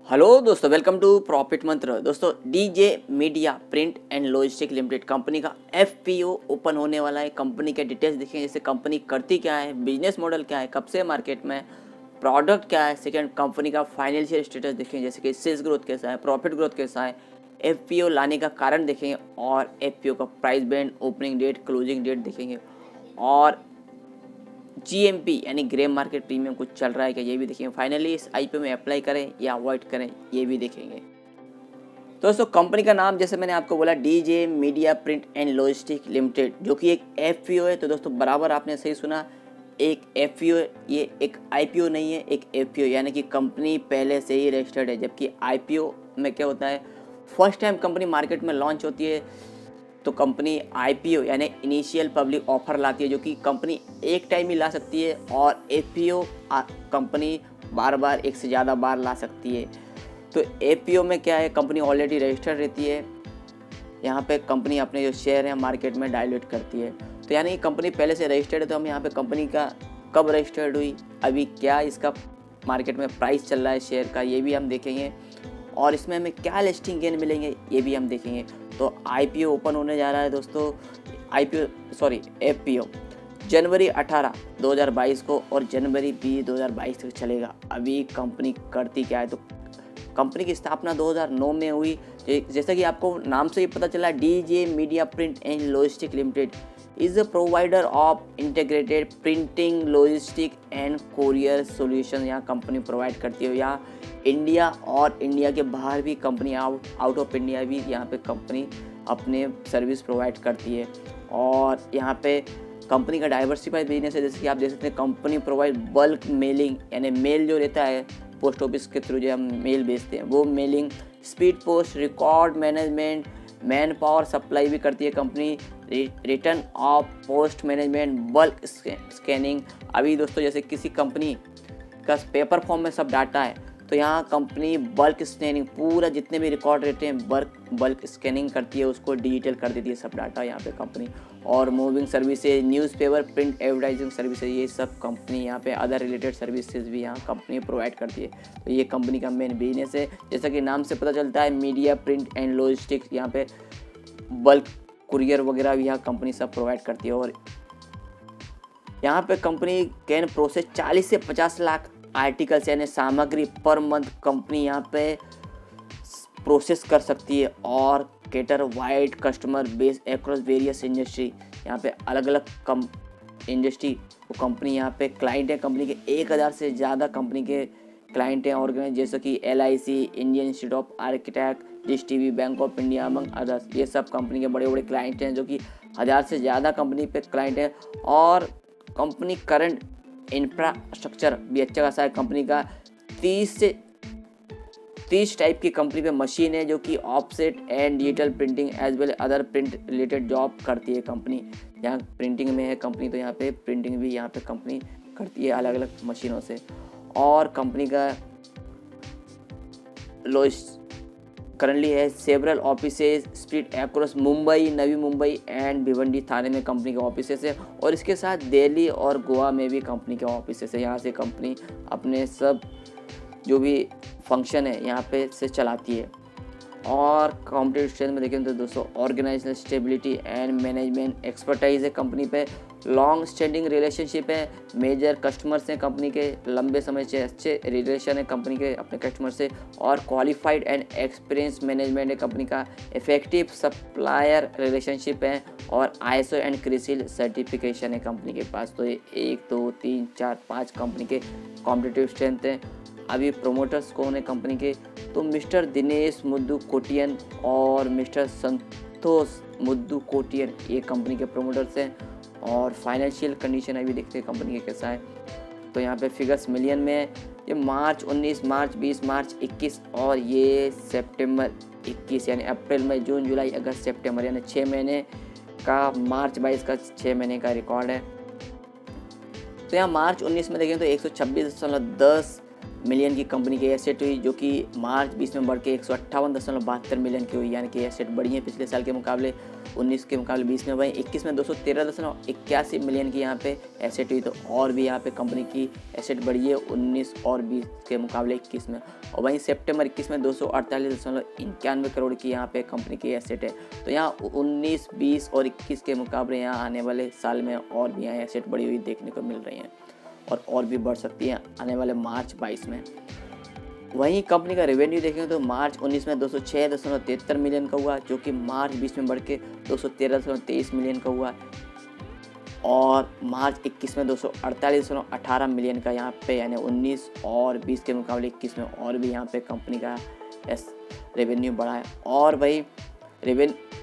Hello दोस्तों, welcome to profit मंत्र। दोस्तों, DJ media print and logistic limited company का एफपीओ ओपन होने वाला है। कंपनी के डिटेल्स देखें, जैसे कंपनी करती क्या है, बिजनेस मॉडल क्या है, कब से मार्केट में, प्रोडक्ट क्या है। सेकंड, कंपनी का फाइनेंशियल स्टेटस देखें, जैसे कि सेल्स ग्रोथ कैसा है, प्रॉफिट ग्रोथ कैसा है, एफपीओ लाने का कारण देखेंगे और एफपीओ का price band, opening date, closing date देखेंगे और जीएमपी यानी ग्रे मार्केट प्रीमियम कुछ चल रहा है क्या, ये भी देखेंगे। फाइनली इस आईपीओ में अप्लाई करें या अवॉइड करें, ये भी देखेंगे। दोस्तों, कंपनी का नाम जैसे मैंने आपको बोला DJ media print and logistic limited, जो कि एक एफपीओ है। तो दोस्तों, बराबर आपने सही सुना, एक एफपीओ, ये एक आईपीओ नहीं है, एक एफपीओ यानी कि कंपनी पहले से ही रजिस्टर्ड है। जबकि आईपीओ में क्या होता है, फर्स्ट टाइम कंपनी मार्केट में लॉन्च होती है तो कंपनी आईपीओ यानी इनिशियल पब्लिक ऑफर लाती है, जो कि कंपनी एक टाइम ही ला सकती है। और एफपीओ कंपनी बार बार, एक से ज़्यादा बार ला सकती है। तो एफपीओ में क्या है, कंपनी ऑलरेडी रजिस्टर्ड रहती है। यहाँ पे कंपनी अपने जो शेयर है मार्केट में डायल्यूट करती है। तो यानी कंपनी पहले से रजिस्टर्ड है। तो हम यहाँ पे कंपनी का कब रजिस्टर्ड हुई, अभी क्या इसका मार्केट में प्राइस चल रहा है शेयर का, ये भी हम देखेंगे। और इसमें हमें क्या लिस्टिंग गेन मिलेंगे, ये भी हम देखेंगे। तो आईपीओ ओपन होने जा रहा है दोस्तों, एफपीओ जनवरी 18, 2022 को और जनवरी 20, 2022 तक चलेगा। अभी कंपनी करती क्या है, तो कंपनी की स्थापना 2009 में हुई। जैसा कि आपको नाम से ही पता चला, DJ media print and logistic limited is a provider of integrated printing, logistic and courier solution. यहाँ कंपनी प्रोवाइड करती है। यहाँ इंडिया और इंडिया के बाहर भी कंपनी, आउट ऑफ इंडिया भी यहाँ पे कंपनी अपने सर्विस प्रोवाइड करती है। और यहाँ पे कंपनी का डाइवर्सिफाइड बिजनेस है। जैसे कि आप देख सकते हैं, कंपनी प्रोवाइड बल्क मेलिंग यानी मेल जो रहता है पोस्ट ऑफिस के थ्रू जो हम मेल भेजते हैं, वो mailing, speed post, record management, man power supply भी करती है company, return of post management, bulk scanning. अभी दोस्तों, जैसे किसी कंपनी का पेपर फॉर्म में सब डाटा है, तो यहाँ कंपनी बल्क स्कैनिंग, पूरा जितने भी रिकॉर्ड रहते हैं बल्क स्कैनिंग करती है, उसको डिजिटल कर देती है सब डाटा यहाँ पे कंपनी। और moving services, newspaper, print advertising services, ये सब कंपनी यहाँ पे, अदर रिलेटेड सर्विसेज भी यहाँ कंपनी प्रोवाइड करती है। तो ये कंपनी का मेन बिजनेस है। जैसा कि नाम से पता चलता है, मीडिया प्रिंट एंड लॉजिस्टिक्स, यहाँ पे बल्क कुरियर वगैरह भी यहाँ कंपनी सब प्रोवाइड करती है। और यहाँ पे कंपनी कैन प्रोसेस 40 से 50 लाख आर्टिकल्स यानी सामग्री पर मंथ कंपनी यहाँ पे प्रोसेस कर सकती है। और cater wide customer base across various industry, यहाँ पे अलग अलग इंडस्ट्री वो कंपनी यहाँ पे क्लाइंट है। कंपनी के 1000 से ज़्यादा कंपनी के क्लाइंट हैं ऑर्गेनाइज, जैसे कि LIC, Indian institute of architect, dish TV, bank of India, among others. ये सब कंपनी के बड़े बड़े क्लाइंट हैं, जो कि 1000 से ज़्यादा कंपनी पे क्लाइंट हैं। और कंपनी करंट इंफ्रास्ट्रक्चर भी अच्छा खासा है। कंपनी का 30 टाइप की कंपनी पे मशीन है, जो कि offset and digital printing as well other print related job करती है कंपनी। यहाँ प्रिंटिंग में है कंपनी, तो यहाँ पे प्रिंटिंग भी यहाँ पे कंपनी करती है अलग अलग मशीनों से। और कंपनी का करंटली है several offices split across Mumbai, Navi Mumbai and Bhiwandi Thane में कंपनी के ऑफिसेस है। और इसके साथ दिल्ली और गोवा में भी कंपनी के ऑफिसेस है। यहाँ से कंपनी अपने सब जो भी फंक्शन है यहाँ पे से चलाती है। और कॉम्पिटेटिव स्ट्रेंथ में देखें तो दोस्तों, organisational stability and management expertise है कंपनी पे, लॉन्ग स्टैंडिंग रिलेशनशिप है, मेजर कस्टमर्स हैं कंपनी के, लंबे समय से अच्छे रिलेशन है कंपनी के अपने कस्टमर से। और क्वालिफाइड एंड एक्सपीरियंस मैनेजमेंट है कंपनी का, इफेक्टिव सप्लायर रिलेशनशिप है और ISO एंड क्रिसिल सर्टिफिकेशन है कंपनी के पास। तो ये 1, 2, 3, 4, 5 कंपनी के कॉम्पिटेटिव स्ट्रेंथ हैं। अभी प्रोमोटर्स कौन है कंपनी के, तो मिस्टर दिनेश मुद्दू कोटियन और मिस्टर संतोष मुद्दू कोटियन, ये कंपनी के प्रोमोटर्स हैं। और फाइनेंशियल कंडीशन अभी देखते हैं कंपनी के कैसा है। तो यहाँ पे फिगर्स मिलियन में है। ये मार्च 19, मार्च 20, मार्च 21 और ये सितंबर 21, यानी अप्रैल, मई, जून, जुलाई, अगस्त, सितंबर, यानी 6 महीने का, मार्च 22 का 6 महीने का रिकॉर्ड है। तो यहाँ मार्च 19 में देखें तो 126.10 मिलियन की कंपनी की एसेट हुई, जो कि मार्च 20 में बढ़ के 158.72 मिलियन की हुई, यानी कि एसेट बढ़ी है पिछले साल के मुकाबले, 19 के मुकाबले 20 में। वहीं 21 में 213.81 मिलियन की यहाँ पे एसेट हुई। तो और भी यहाँ पे कंपनी की एसेट बढ़ी है 19 और 20 के मुकाबले 21 में। और वहीं सितंबर 21 में 248.91 करोड़ की यहाँ पे कंपनी की एसेट है। तो यहाँ 19, 20 और 21 के मुकाबले यहाँ आने वाले साल में और भी यहाँ एसेट बढ़ी हुई देखने को मिल रही हैं, और भी बढ़ सकती है आने वाले मार्च 22 में। वहीं कंपनी का रेवेन्यू देखेंगे तो मार्च 19 में 206.73 मिलियन का हुआ, जो कि मार्च 20 में बढ़ के 213.23 मिलियन का हुआ, और मार्च 21 में 248.18 मिलियन का यहाँ पे, यानी 19 और 20 के मुकाबले 21 में और भी यहाँ पे कंपनी का रेवेन्यू बढ़ा है। और वही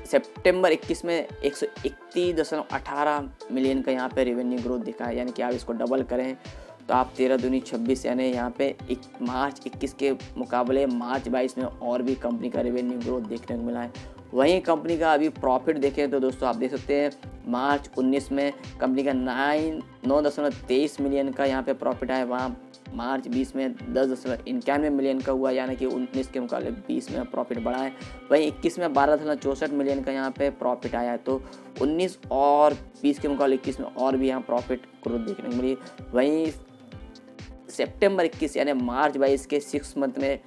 सितंबर 21 में 131.18 मिलियन का यहाँ पे रेवेन्यू ग्रोथ दिखा है, यानी कि आप इसको डबल करें तो आप 13 दूनी 26, यानी यहाँ पे मार्च 21 के मुकाबले मार्च 22 में और भी कंपनी का रेवेन्यू ग्रोथ देखने को मिला है। वहीं कंपनी का अभी प्रॉफिट देखें तो दोस्तों आप देख सकते हैं मार्च 19 में कंपनी का 9.23 मिलियन का यहाँ पे प्रॉफिट आया, वहाँ मार्च 20 में 10.91 मिलियन का हुआ, यानी कि 19 के मुकाबले 20 में प्रॉफिट बढ़ा है। वहीं 21 में 12.64 मिलियन का यहाँ पे प्रॉफिट आया है। तो 19 और 20 के मुकाबले 21 में और भी यहाँ प्रॉफिट ग्रोथ देखने को मिली। वहीं सितंबर 21 यानी मार्च 22 के 6 मंथ में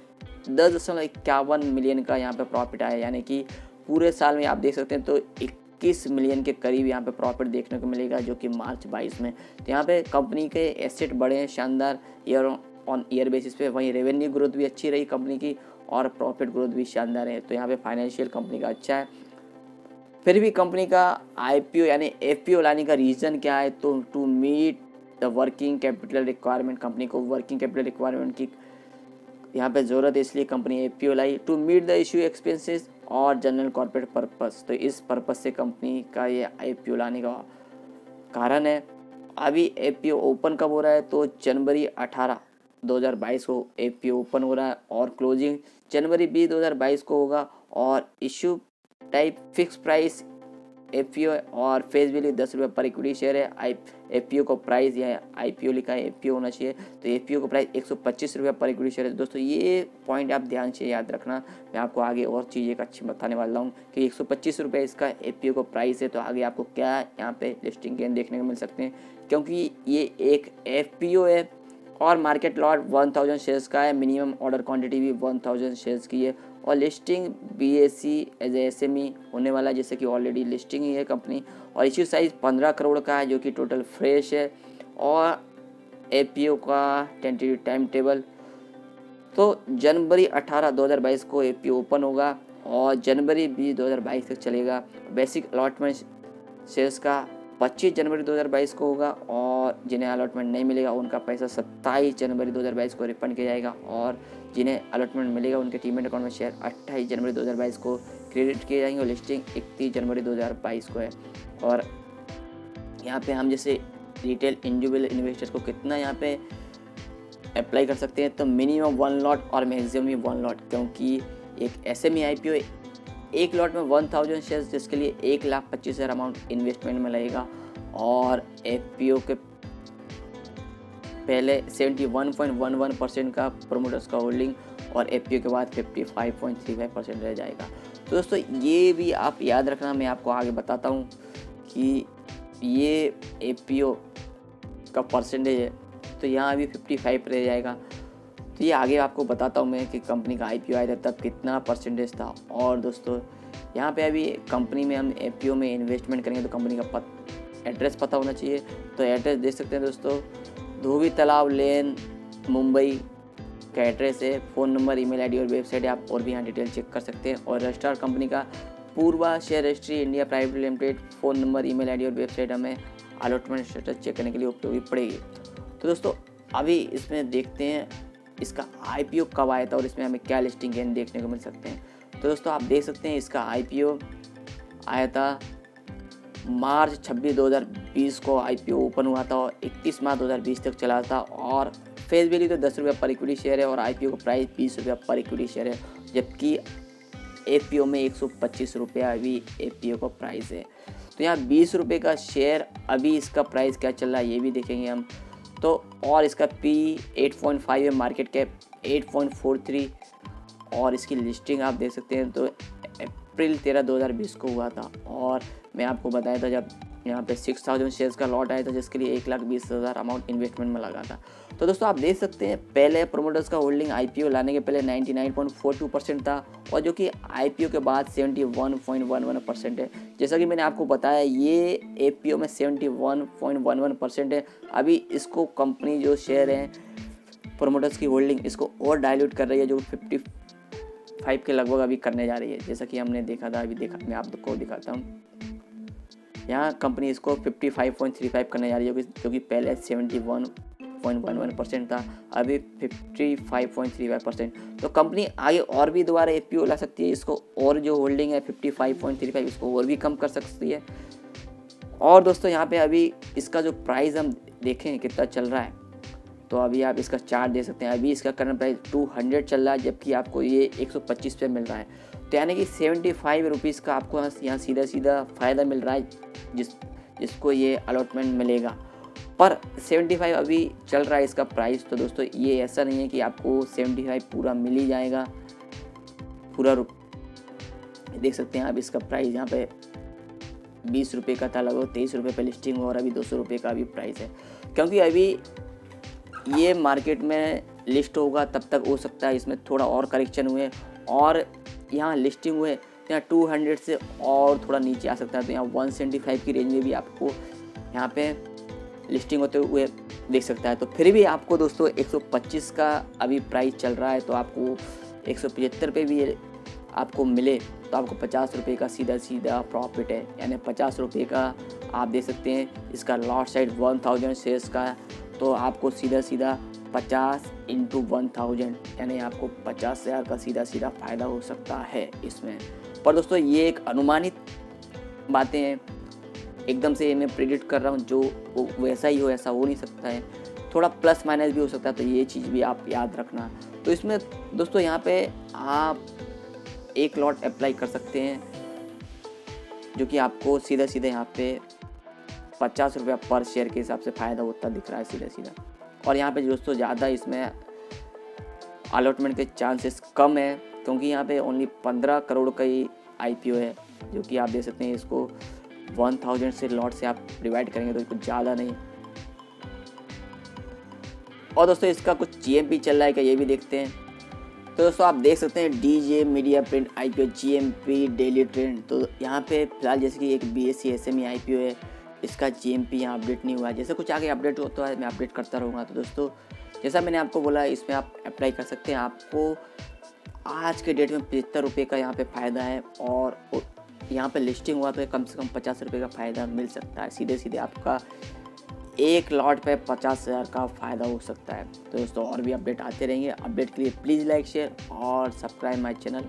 10.51 मिलियन का यहाँ पे प्रॉफिट आया, यानी कि पूरे साल में आप देख सकते हैं तो 21 मिलियन के करीब यहाँ पे प्रॉफिट देखने को मिलेगा, जो कि मार्च 22 में। तो यहाँ पे कंपनी के एसेट बढ़े हैं शानदार ईयर ऑन ईयर बेसिस पे। वहीं रेवेन्यू ग्रोथ भी अच्छी रही कंपनी की और प्रॉफिट ग्रोथ भी शानदार है। तो यहाँ पे फाइनेंशियल कंपनी का अच्छा है। फिर भी कंपनी का IPO यानी FPO लाने का रीज़न क्या है, तो to meet the working capital requirement, company को वर्किंग कैपिटल रिक्वायरमेंट की यहाँ पे ज़रूरत है, इसलिए कंपनी FPO लाई। To meet the issue expenses और जनरल कॉर्पोरेट पर्पस, तो इस पर्पस से कंपनी का ये IPO लाने का कारण है। अभी FPO ओपन कब हो रहा है, तो जनवरी 18, 2022 को FPO ओपन हो रहा है और क्लोजिंग जनवरी 20, 2022 को होगा। और issue type fix price FPO और फेस वैल्यू 10 रुपये पर इक्विटी शेयर है। FPO को प्राइस या IPO लिखा है FPO होना चाहिए, तो FPO को प्राइस 125 रुपये पर इक्विटी शेयर है। दोस्तों ये पॉइंट आप ध्यान से याद रखना, मैं आपको आगे और चीज़ें अच्छी बताने वाला हूँ कि 125 रुपये इसका FPO को प्राइस है। तो आगे आपको क्या यहाँ पे लिस्टिंग गेन देखने को मिल सकते हैं, क्योंकि ये एक FPO है और मार्केट लॉट 1000 शेयर्स का है, मिनिमम ऑर्डर क्वांटिटी भी 1000 शेयर्स की है, और listing BSE as a SME होने वाला है, जैसे कि ऑलरेडी लिस्टिंग ही है कंपनी। और इश्यू साइज़ 15 करोड़ का है, जो कि टोटल फ्रेश है। और FPO का टेंटेटिव टाइम टेबल, तो जनवरी 18, 2022 को FPO ओपन होगा और जनवरी 20, 2022 तक चलेगा। बेसिक अलॉटमेंट शेयर्स का 25 जनवरी 2022 को होगा, और जिन्हें अलॉटमेंट नहीं मिलेगा उनका पैसा 27 जनवरी 2022 को रिफंड किया जाएगा, और जिन्हें अलॉटमेंट मिलेगा उनके डीमैट अकाउंट में शेयर 28 जनवरी 2022 को क्रेडिट किए जाएंगे, और लिस्टिंग 31 जनवरी 2022 को है। और यहाँ पे हम जैसे रिटेल इंडिविजुअल इन्वेस्टर्स को कितना यहाँ पे अप्लाई कर सकते हैं, तो मिनिमम 1 लॉट और मैक्सिमम 1 लॉट, क्योंकि एक SME IPO है, एक लॉट में 1000 शेयर्स, जिसके लिए 1,25,000 अमाउंट इन्वेस्टमेंट में लगेगा। और FPO के पहले 71.11% का प्रोमोटर्स का होल्डिंग, और FPO के बाद 55.35% रह जाएगा। तो दोस्तों ये भी आप याद रखना, मैं आपको आगे बताता हूँ कि ये FPO का परसेंटेज है, तो यहाँ अभी 55 रह जाएगा। तो ये आगे आपको बताता हूँ मैं कि कंपनी का IPO आया था तब कितना परसेंटेज था। और दोस्तों यहाँ पे अभी कंपनी में हम FPO में इन्वेस्टमेंट करेंगे तो कंपनी का एड्रेस पता होना चाहिए। तो एड्रेस देख सकते हैं दोस्तों, धोबी तालाब लेन, मुंबई का एड्रेस है। फ़ोन नंबर, email ID और वेबसाइट है, आप और भी यहाँ डिटेल चेक कर सकते हैं। और रजिस्ट्रार कंपनी का Purva share registry India private limited, phone number, email ID और वेबसाइट हमें अलॉटमेंट स्टेटस चेक करने के लिए उपयोगी पड़ेगी। तो दोस्तों अभी इसमें देखते हैं इसका IPO कब आया था और इसमें हमें क्या लिस्टिंग गेन देखने को मिल सकते हैं। तो दोस्तों आप देख सकते हैं इसका IPO आया था मार्च 26, 2020 को IPO ओपन हुआ था और 31 मार्च 2020 तक चला था। और फेस वैल्यू तो 10 रुपये पर इक्विटी शेयर है और IPO का प्राइस 20 रुपये पर इक्विटी शेयर है, जबकि FPO में 125 रुपया अभी FPO का प्राइस है। तो यहाँ 20 रुपये का शेयर, अभी इसका प्राइस क्या चल रहा है ये भी देखेंगे हम। तो और इसका P 8.5 है, मार्केट कैप 8.43 और इसकी लिस्टिंग आप देख सकते हैं तो अप्रैल 13 2020 को हुआ था। और मैं आपको बताया था जब यहाँ पे 6000 शेयर्स का लॉट आया था जिसके लिए 1,20,000 अमाउंट इन्वेस्टमेंट में लगा था। तो दोस्तों आप देख सकते हैं पहले प्रोमोटर्स का होल्डिंग IPO लाने के पहले 99.42% था और जो कि IPO के बाद 71.11% है। जैसा कि मैंने आपको बताया ये IPO में 71.11% है। अभी इसको कंपनी जो शेयर हैं प्रोमोटर्स की होल्डिंग इसको और डाइल्यूट कर रही है जो 55 के लगभग अभी करने जा रही है। जैसा कि हमने देखा था, अभी मैं आपको दिखाता हूँ। यहाँ कंपनी इसको 55.35 करने जा रही है जो कि पहले 71.11% था, अभी 55.35%। तो कंपनी आगे और भी दोबारा IPO ला सकती है इसको, और जो होल्डिंग है 55.35 इसको और भी कम कर सकती है। और दोस्तों यहाँ पे अभी इसका जो प्राइस हम देखें कितना चल रहा है तो अभी आप इसका चार्ट दे सकते हैं। अभी इसका करंट प्राइस 200 चल रहा है जबकि आपको ये 125 पे मिल रहा है। तो यानी कि 75 रुपीज़ का आपको यहाँ सीधा फ़ायदा मिल रहा है जिसको ये अलॉटमेंट मिलेगा। पर 75 अभी चल रहा है इसका प्राइस। तो दोस्तों ये ऐसा नहीं है कि आपको 75 पूरा मिल ही जाएगा पूरा देख सकते हैं आप इसका प्राइस यहाँ पे 20 रुपये का था, लगभग 23 रुपये पे लिस्टिंग और अभी 200 रुपये का अभी प्राइस है। क्योंकि अभी ये मार्केट में लिस्ट होगा तब तक हो सकता है इसमें थोड़ा और करेक्शन हुए और यहाँ लिस्टिंग हुए तो यहाँ 200 से और थोड़ा नीचे आ सकता है। तो यहाँ 175 की रेंज में भी आपको यहाँ पे लिस्टिंग होते हुए देख सकता है। तो फिर भी आपको दोस्तों 125 का अभी प्राइस चल रहा है तो आपको 175 पे भी आपको मिले तो आपको 50 रुपये का सीधा प्रॉफिट है। यानी 50 रुपये का आप दे सकते हैं। इसका लॉट साइड 1000 शेयर्स का तो आपको सीधा 50 × 1000 यानी आपको 50,000 का सीधा फ़ायदा हो सकता है इसमें। पर दोस्तों ये एक अनुमानित बातें हैं, एकदम से मैं प्रेडिक्ट कर रहा हूँ जो वैसा ही हो ऐसा हो नहीं सकता है, थोड़ा प्लस माइनस भी हो सकता है। तो ये चीज़ भी आप याद रखना। तो इसमें दोस्तों यहाँ पे आप एक लॉट अप्लाई कर सकते हैं जो कि आपको सीधा यहाँ पे 50 रुपया पर शेयर के हिसाब से फ़ायदा होता दिख रहा है सीधा। और यहाँ पे दोस्तों ज़्यादा इसमें अलॉटमेंट के चांसेस कम है क्योंकि यहाँ पे ओनली 15 करोड़ का ही IPO है जो कि आप देख सकते हैं। इसको 1000 से लॉट से आप डिवाइड करेंगे तो कुछ ज़्यादा नहीं। और दोस्तों इसका कुछ GMP चल रहा है क्या ये भी देखते हैं। तो दोस्तों आप देख सकते हैं DJ media print IPO GMP daily trend. तो यहाँ पे फिलहाल जैसे कि एक BSE SME IPO है, इसका GMP यहाँ अपडेट नहीं हुआ है। जैसे कुछ आगे अपडेट होता है मैं अपडेट करता रहूँगा। तो दोस्तों जैसा मैंने आपको बोला इसमें आप अप्लाई कर सकते हैं। आपको आज के डेट में 75 रुपये का यहाँ पे फ़ायदा है और यहाँ पे लिस्टिंग हुआ तो कम से कम 50 रुपये का फ़ायदा मिल सकता है। सीधे आपका एक लॉट पे 50,000 का फ़ायदा हो सकता है। तो दोस्तों और भी अपडेट आते रहेंगे। अपडेट के लिए प्लीज़ लाइक शेयर और सब्सक्राइब माय चैनल।